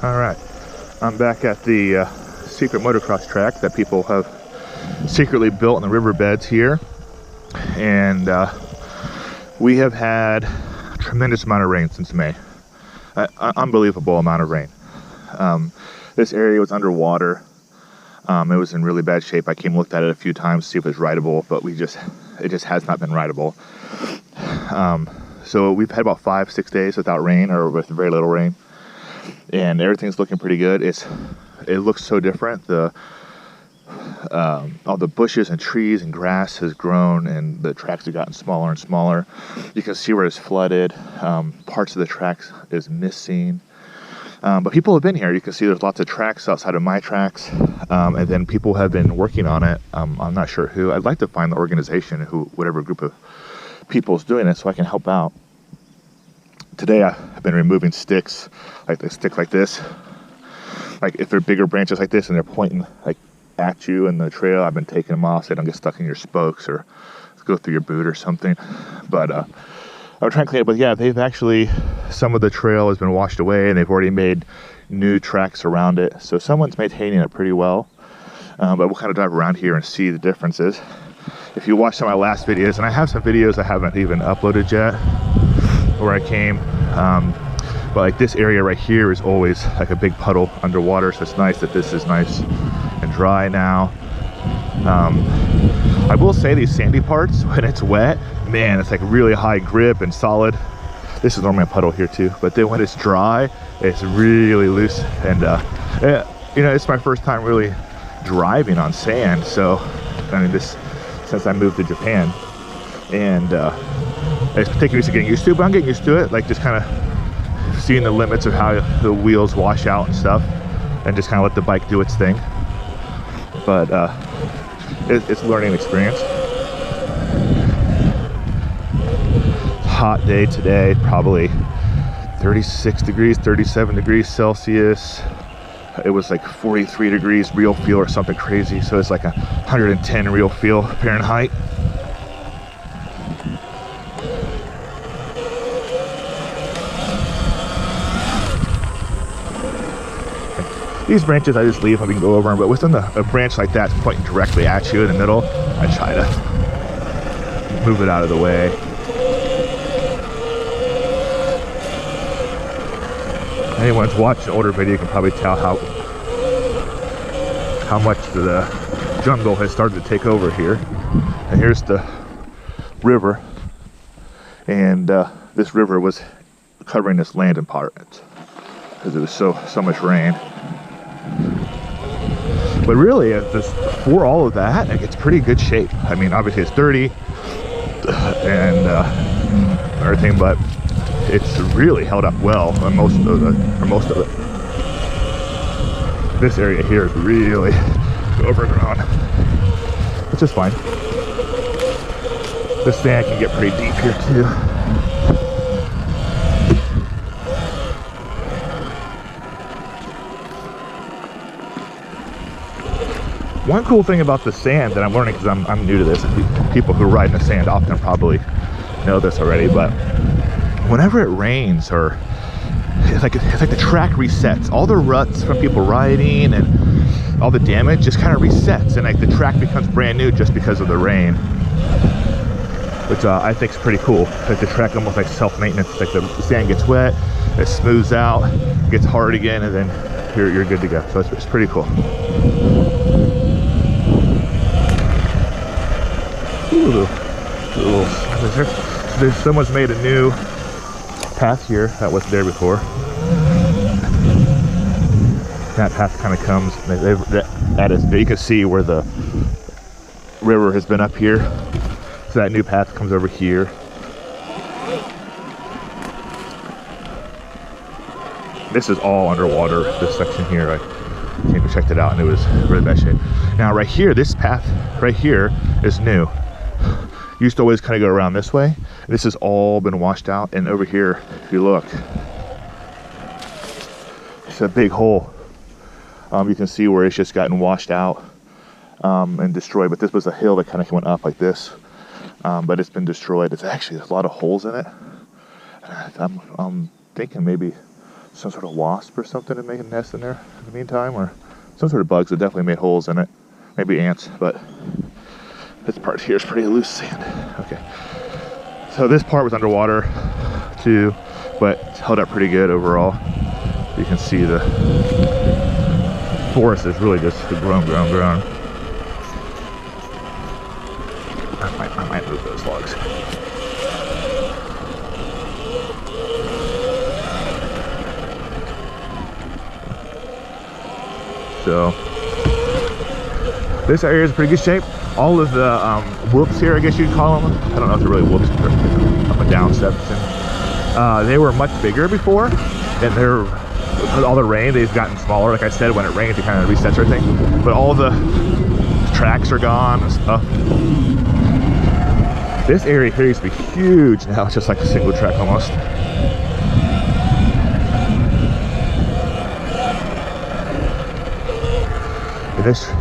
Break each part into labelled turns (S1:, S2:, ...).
S1: All right, I'm back at the secret motocross track that people have secretly built in the riverbeds here, and we have had a tremendous amount of rain since May. Unbelievable amount of rain. This area was underwater. It was in really bad shape. I came and looked at it a few times to see if it was rideable, but it just has not been rideable. So we've had about 5-6 days without rain, or with very little rain, and everything's looking pretty good. It looks so different. All the bushes and trees and grass has grown, and the tracks have gotten smaller and smaller. You can see where it's flooded. Parts of the tracks is missing. But people have been here. You can see there's lots of tracks outside of my tracks, and then people have been working on it. I'm not sure who. I'd like to find the organization, whatever group of people is doing it, so I can help out. Today I've been removing sticks, like a stick like this. Like if they're bigger branches like this and they're pointing like at you in the trail, I've been taking them off so they don't get stuck in your spokes or go through your boot or something. But I'm trying to clean it. But yeah, some of the trail has been washed away, and they've already made new tracks around it. So someone's maintaining it pretty well. But we'll kind of drive around here and see the differences. If you watch some of my last videos, and I have some videos I haven't even uploaded yet, where I came, but like this area right here is always like a big puddle underwater, so it's nice that this is nice and dry now. I will say these sandy parts, when it's wet, man, it's like really high grip and solid. This is normally a puddle here too, but then when it's dry, it's really loose. And you know, it's my first time really driving on sand, so I mean, since I moved to Japan, and it's taking me to getting used to it, but I'm getting used to it, like just kind of seeing the limits of how the wheels wash out and stuff, and just kind of let the bike do its thing. But it's a learning experience. Hot day today, probably 36 degrees, 37 degrees Celsius. It was like 43 degrees real feel or something crazy, so it's like 110 real feel Fahrenheit. These branches I just leave and we can go over them, but within a branch like that pointing directly at you in the middle, I try to move it out of the way. Anyone's watched an older video can probably tell how much the jungle has started to take over here. And here's the river, and this river was covering this land in part because it was so much rain. But really, for all of that, it's pretty good shape. I mean, obviously it's dirty and everything, but it's really held up well on most of it. This area here is really overgrown, which is fine. The sand can get pretty deep here too. One cool thing about the sand that I'm learning, because I'm new to this, people who ride in the sand often probably know this already, but whenever it rains, or it's like the track resets. All the ruts from people riding and all the damage just kind of resets, and like the track becomes brand new just because of the rain, which I think is pretty cool. Like the track almost like self-maintenance. Like the sand gets wet, it smooths out, gets hard again, and then you're good to go. So it's pretty cool. Ooh, someone's made a new path here that wasn't there before. That path kind of comes, you can see where the river has been up here. So that new path comes over here. This is all underwater, this section here. I came and checked it out and it was really bad shape. Now right here, this path right here is new. Used to always kind of go around this way. This has all been washed out, and over here, if you look, it's a big hole. You can see where it's just gotten washed out and destroyed, but this was a hill that kind of went up like this, but it's been destroyed. It's actually, there's a lot of holes in it. I'm thinking maybe some sort of wasp or something to make a nest in there in the meantime, or some sort of bugs that definitely made holes in it. Maybe ants, but this part here is pretty loose sand. Okay. So this part was underwater too, but it's held up pretty good overall. You can see the forest is really just grown. I might move those logs. So this area is in pretty good shape. All of the whoops here, I guess you'd call them. I don't know if they're really whoops, they're up and down section. They were much bigger before, and they're, with all the rain, they've gotten smaller. Like I said, when it rains, it kind of resets everything. But all the tracks are gone and stuff. This area here used to be huge. Now it's just like a single track almost.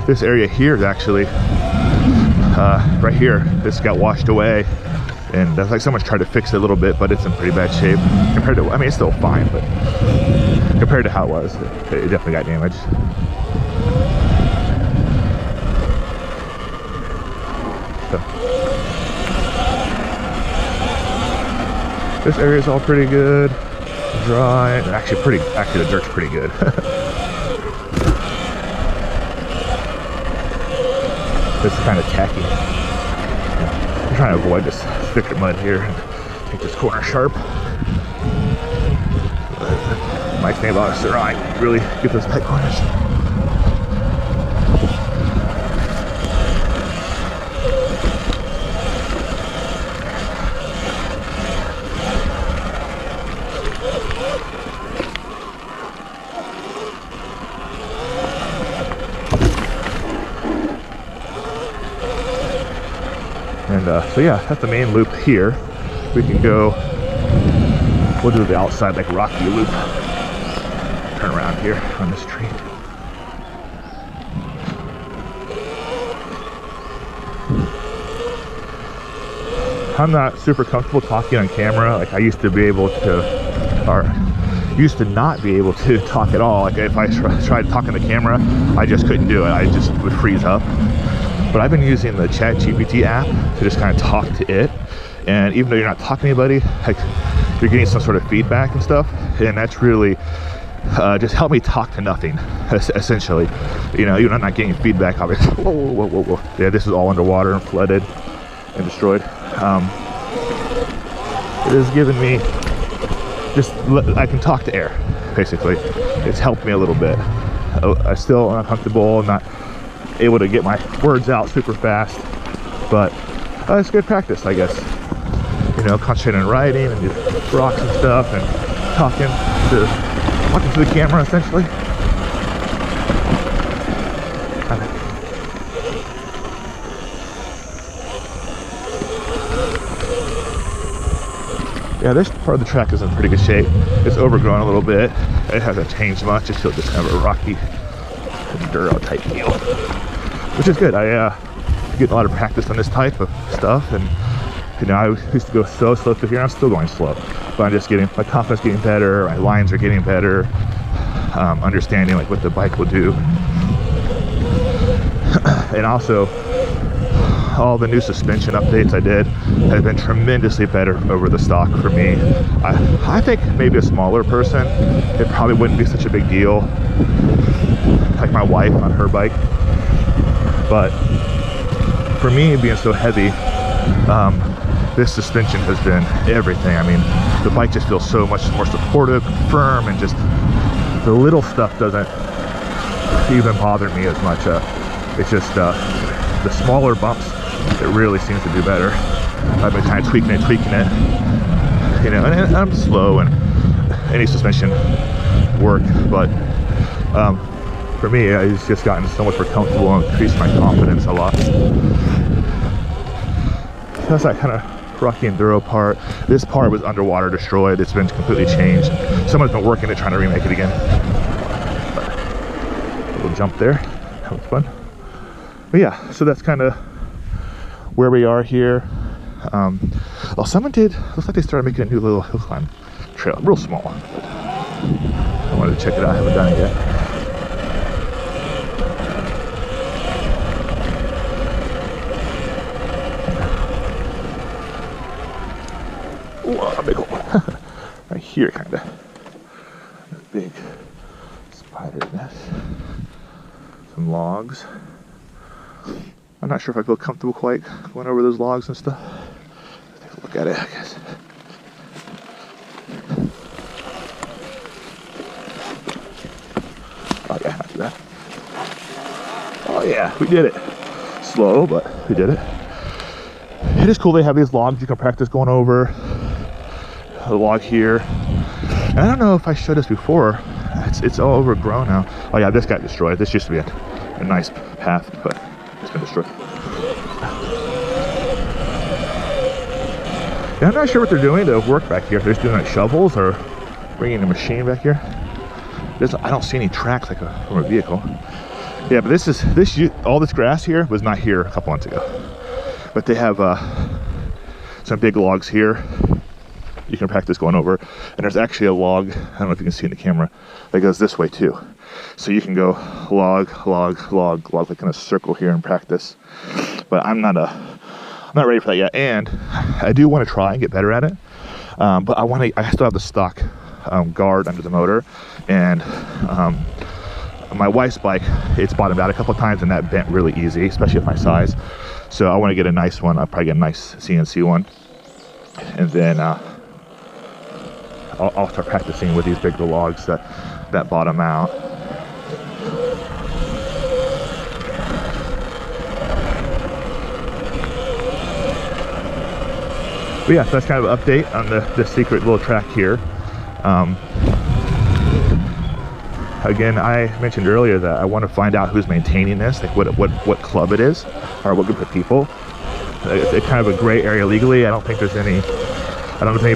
S1: This area here is actually right here. This got washed away, and that's like someone's tried to fix it a little bit, but it's in pretty bad shape compared to. I mean, it's still fine, but compared to how it was, it definitely got damaged. So this area is all pretty good, dry. Actually, the dirt's pretty good. This is kind of tacky. I'm trying to avoid this thicker mud here and take this corner sharp. Nice thing about a Surron, really get those tight corners. And so yeah, that's the main loop here. We can go, we'll do the outside like rocky loop. Turn around here on this tree. I'm not super comfortable talking on camera. Like I used to be able to, or used to not be able to talk at all. Like if I tried to talk on the camera, I just couldn't do it. I just would freeze up. But I've been using the ChatGPT app to just kind of talk to it. And even though you're not talking to anybody, like you're getting some sort of feedback and stuff. And that's really just helped me talk to nothing, essentially. You know, even though I'm not getting feedback, I'll be, whoa. Yeah, this is all underwater and flooded and destroyed. It has given me, I can talk to air, basically. It's helped me a little bit. I still am uncomfortable, not able to get my words out super fast, but it's good practice, I guess. You know, concentrating on writing and do rocks and stuff and talking to the camera, essentially. Yeah, this part of the track is in pretty good shape. It's overgrown a little bit. It hasn't changed much. It's still just kind of a rocky enduro type deal, which is good. I get a lot of practice on this type of stuff, and you know, I used to go so slow through here. I'm still going slow, but I'm just getting my confidence getting better. My lines are getting better. Understanding like what the bike will do, and also all the new suspension updates I did have been tremendously better over the stock for me. I think maybe a smaller person, it probably wouldn't be such a big deal, like my wife on her bike. But for me, being so heavy, this suspension has been everything. I mean, the bike just feels so much more supportive, firm, and just the little stuff doesn't even bother me as much. It's just the smaller bumps, it really seems to do better. I've been kind of tweaking it, you know, and I'm slow and any suspension work, but for me, it's just gotten so much more comfortable and increased my confidence a lot. That's that kind of rocky enduro part. This part was underwater, destroyed. It's been completely changed. Someone's been working it, trying to remake it again. But a little jump there, that was fun. But yeah, so that's kind of where we are here. Well, someone did, looks like they started making a new little hill climb trail, real small. wanted to check it out. I haven't done it yet. Whoa, a big hole. Right here, kind of. A big spider nest. Some logs. I'm not sure if I feel comfortable quite going over those logs and stuff. Let's take a look at it, I guess. Oh yeah, not too bad. Oh yeah, we did it. Slow, but we did it. It is cool they have these logs you can practice going over. A log here. And I don't know if I showed this before. It's all overgrown now. Oh yeah, this got destroyed. This used to be a nice path, but it's been destroyed. Yeah, I'm not sure what they're doing to work back here. If they're just doing like shovels or bringing a machine back here. I don't see any tracks like from a vehicle. Yeah, but all this grass here was not here a couple months ago. But they have some big logs here. You can practice going over, and there's actually a log, I don't know if you can see in the camera, that goes this way too. So you can go log, like in a circle here and practice. But I'm not ready for that yet, and I do want to try and get better at it. But I still have the stock guard under the motor, and my wife's bike, it's bottomed out a couple of times, and that bent really easy, especially at my size. So I want to get a nice one. I'll probably get a nice CNC one, and then I'll start practicing with these bigger logs that bottom out. But yeah, so that's kind of an update on the secret little track here. Again, I mentioned earlier that I want to find out who's maintaining this, like what club it is, or what group of people. It's kind of a gray area legally. I don't know if there's any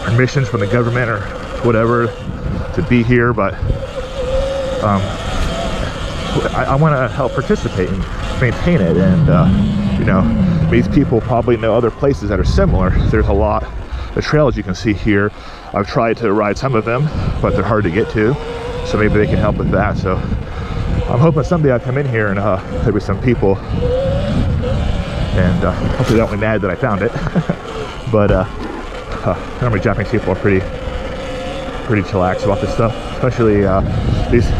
S1: permissions from the government or whatever to be here, but I want to help participate and maintain it. And you know, these people probably know other places that are similar. There's a lot of trails you can see here. I've tried to ride some of them, but they're hard to get to, so maybe they can help with that. So I'm hoping someday I'll come in here and there'll be some people, and hopefully they won't be mad that I found it. But normally Japanese people are pretty chillax about this stuff, especially these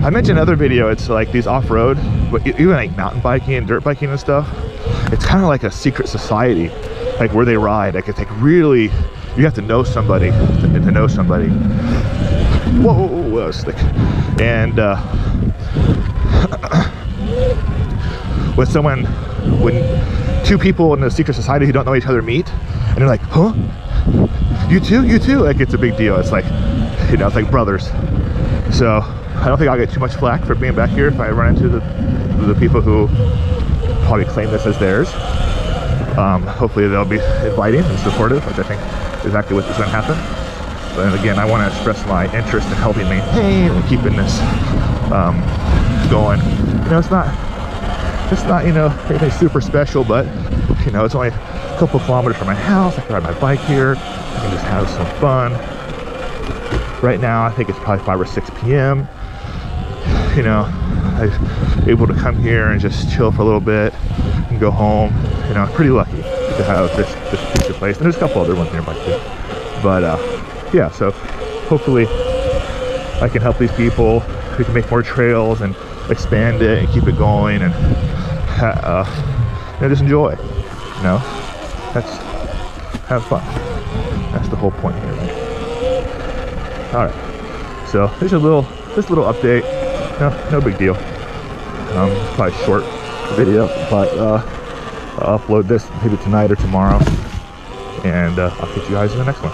S1: I mentioned in another video, it's like these off-road, but even like mountain biking and dirt biking and stuff, it's kind of like a secret society, like where they ride. Like it's like really, you have to know somebody to know somebody. Whoa, slick. And when two people in the secret society who don't know each other meet, and they're like, huh? You too? Like it's a big deal. It's like, you know, it's like brothers. So I don't think I'll get too much flack for being back here if I run into the people who probably claim this as theirs. Hopefully they'll be inviting and supportive, which I think is exactly what is going to happen. But again, I want to express my interest in helping maintain and keeping this going. You know, it's not you know, anything super special, but you know, it's only a couple kilometers from my house. I can ride my bike here. I can just have some fun. Right now, I think it's probably 5 or 6 p.m. You know, I'm able to come here and just chill for a little bit and go home. You know, I'm pretty lucky to have this pizza place. And there's a couple other ones nearby too. But yeah, so hopefully I can help these people. We can make more trails and expand it and keep it going, and you know, just enjoy. You know, have fun. That's the whole point here, right? All right, so there's this little update. No big deal. Probably a short video, but I'll upload this maybe tonight or tomorrow, and I'll catch you guys in the next one.